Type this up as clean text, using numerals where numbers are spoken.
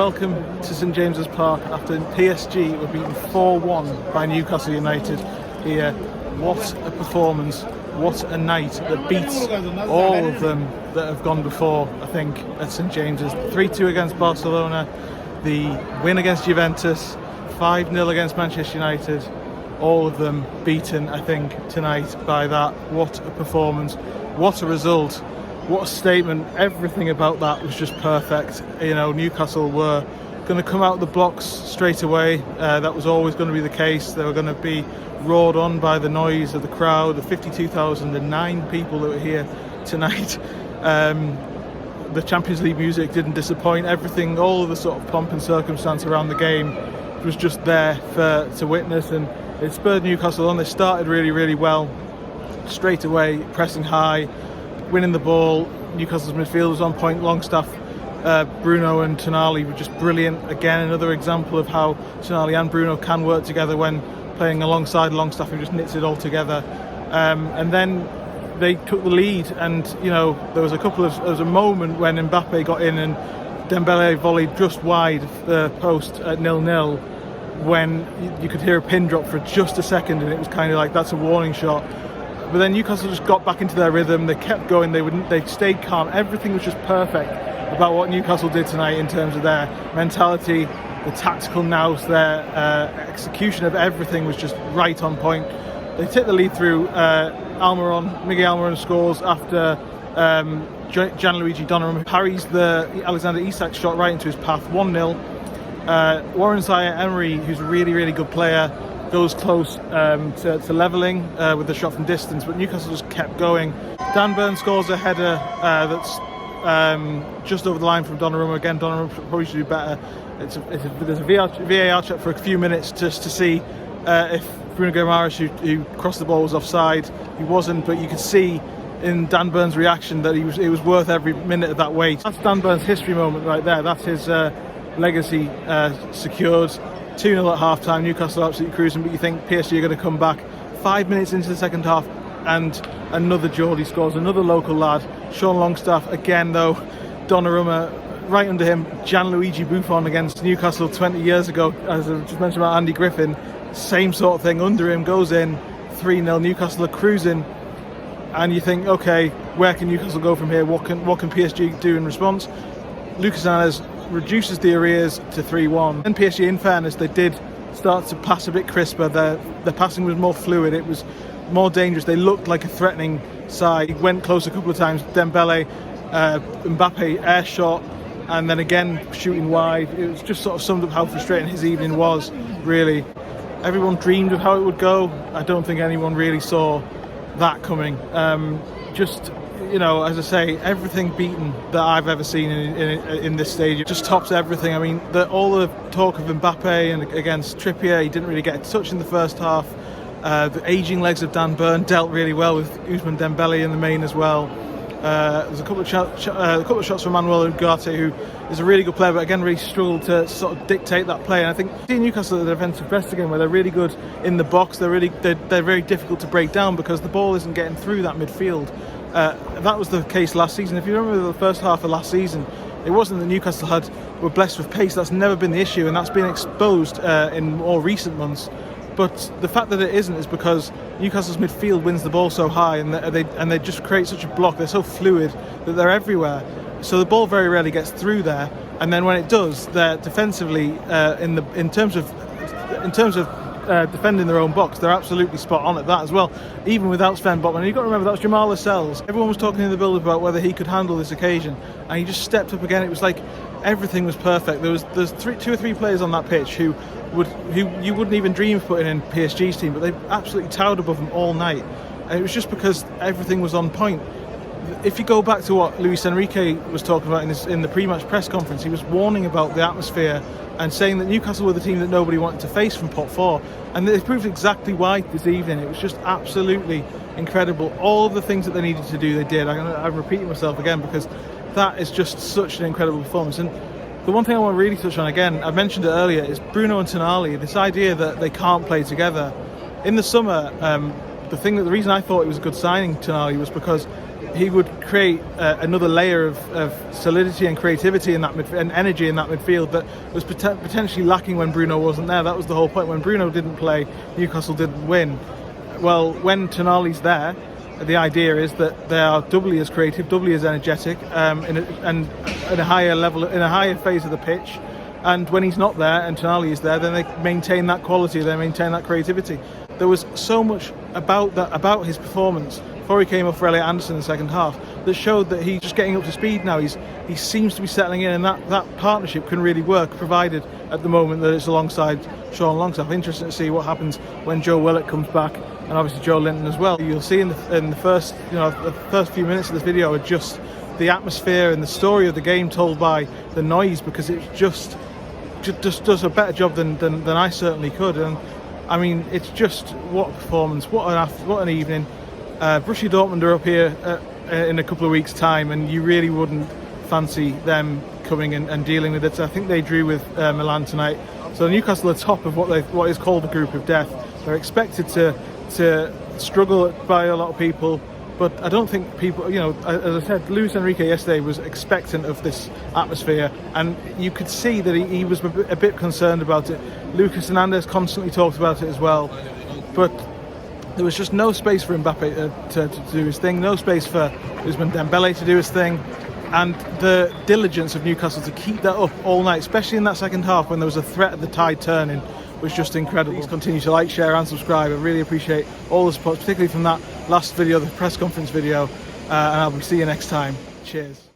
welcome to St James's Park after PSG were beaten 4-1 by Newcastle United here. What a performance, what a night that beats all of them that have gone before, I think, at St James's. 3-2 against Barcelona, the win against Juventus, 5-0 against Manchester United, all of them beaten, I think, tonight by that. What a performance, what a result, what a statement. Everything about that was just perfect. You know, Newcastle were going to come out the blocks straight away. That was always going to be the case. They were going to be roared on by the noise of the crowd, the 52,009 people that were here tonight. The Champions League music didn't disappoint. Everything, all of the sort of pomp and circumstance around the game was just there to witness, and it spurred Newcastle on. They started really well straight away, pressing high, winning the ball. Newcastle's midfield was on point. Longstaff, Bruno and Tonali were just brilliant. Again, another example of how Tonali and Bruno can work together when playing alongside Longstaff, who just knits it all together. And then they took the lead, and you know, there was a moment when Mbappe got in and Dembele volleyed just wide the post at 0-0, when you could hear a pin drop for just a second, and it was kind of like, that's a warning shot. But then Newcastle just got back into their rhythm. They kept going. They stayed calm. Everything was just perfect about what Newcastle did tonight in terms of their mentality, the tactical nous, their execution of everything was just right on point. They take the lead through Miguel Almiron scores after Gianluigi Donnarumma parries the Alexander Isak shot right into his path. 1-0. Warren Zaire-Emery, who's a really good player, goes close to levelling with the shot from distance, but Newcastle just kept going. Dan Burn scores a header that's just over the line from Donnarumma. Again, Donnarumma probably should do better. There's a VAR check for a few minutes just to see if Bruno Guimaraes, who crossed the ball, was offside. He wasn't, but you could see in Dan Burn's reaction that it was worth every minute of that wait. That's Dan Burn's history moment right there. That's his legacy secured. 2-0 at half-time, Newcastle absolutely cruising, but you think PSG are going to come back. 5 minutes into the second half, and another Geordie scores, another local lad, Sean Longstaff. Again, though, Donnarumma right under him. Gianluigi Buffon against Newcastle 20 years ago, as I just mentioned about Andy Griffin, same sort of thing, under him, goes in. 3-0, Newcastle are cruising, and you think, okay, where can Newcastle go from here? What can PSG do in response? Lucas Hernandez reduces the arrears to 3-1. And PSG, in fairness, they did start to pass a bit crisper. Their passing was more fluid, it was more dangerous. They looked like a threatening side. He went close a couple of times. Dembele, Mbappe air shot, and then again shooting wide. It was just sort of summed up how frustrating his evening was, really. Everyone dreamed of how it would go. I don't think anyone really saw that coming. Just, you know, as I say, everything beaten that I've ever seen in this stadium. Just tops everything. I mean, all the talk of Mbappe and against Trippier, he didn't really get a touch in the first half. The ageing legs of Dan Burn dealt really well with Ousmane Dembele in the main as well. There's a couple of shots from Manuel Ugarte, who is a really good player, but again really struggled to sort of dictate that play. And I think seeing Newcastle at the defensive best again, where they're really good in the box, they're very difficult to break down because the ball isn't getting through that midfield. That was the case last season. If you remember the first half of last season, it wasn't that Newcastle were blessed with pace. That's never been the issue, and that's been exposed in more recent months. But the fact that it isn't is because Newcastle's midfield wins the ball so high, and they just create such a block. They're so fluid that they're everywhere. So the ball very rarely gets through there. And then when it does, they're defensively in terms of defending their own box, they're absolutely spot on at that as well. Even without Sven Botman, and you've got to remember that was Jamal Lascelles. Everyone was talking in the build-up about whether he could handle this occasion, and he just stepped up again. It was like everything was perfect. There's two or three players on that pitch who you wouldn't even dream of putting in PSG's team, but they absolutely towered above them all night, and it was just because everything was on point. If you go back to what Luis Enrique was talking about in the pre-match press conference, he was warning about the atmosphere and saying that Newcastle were the team that nobody wanted to face from pot four, and they proved exactly why this evening. It was just absolutely incredible. All of the things that they needed to do, they did. I'm repeating myself again because that is just such an incredible performance. And the one thing I want to really touch on again, I mentioned it earlier, is Bruno and Tonali. This idea that they can't play together. In the summer, the reason I thought it was a good signing, Tonali, was because he would create another layer of solidity and creativity in that and energy in that midfield that was potentially lacking when Bruno wasn't there. That was the whole point. When Bruno didn't play, Newcastle didn't win. Well, when Tonali's there, the idea is that they are doubly as creative, doubly as energetic, and at a higher level, in a higher phase of the pitch. And when he's not there and Tonali is there, then they maintain that quality, they maintain that creativity. There was so much about his performance before he came off for Elliot Anderson in the second half that showed that he's just getting up to speed now. He seems to be settling in, and that partnership can really work, provided at the moment that it's alongside Sean Longstaff. Interesting to see what happens when Joe Willock comes back, and obviously Joe Linton as well. You'll see in the first few minutes of this video are just the atmosphere and the story of the game told by the noise, because it just does a better job than I certainly could. And I mean, it's just what a performance, what an evening. Borussia Dortmund are up here in a couple of weeks' time, and you really wouldn't fancy them coming and dealing with it. So I think they drew with Milan tonight. So Newcastle are top of what is called the group of death. They're expected to struggle by a lot of people, but I don't think people, as I said, Luis Enrique yesterday was expectant of this atmosphere, and you could see that he was a bit concerned about it. Lucas Hernandez constantly talked about it as well, but there was just no space for Mbappe to do his thing, no space for Ousmane Dembele to do his thing, and the diligence of Newcastle to keep that up all night, especially in that second half when there was a threat of the tide turning, was just incredible. Please continue to like, share and subscribe. I really appreciate all the support, particularly from that last video, the press conference video, and I'll see you next time. Cheers.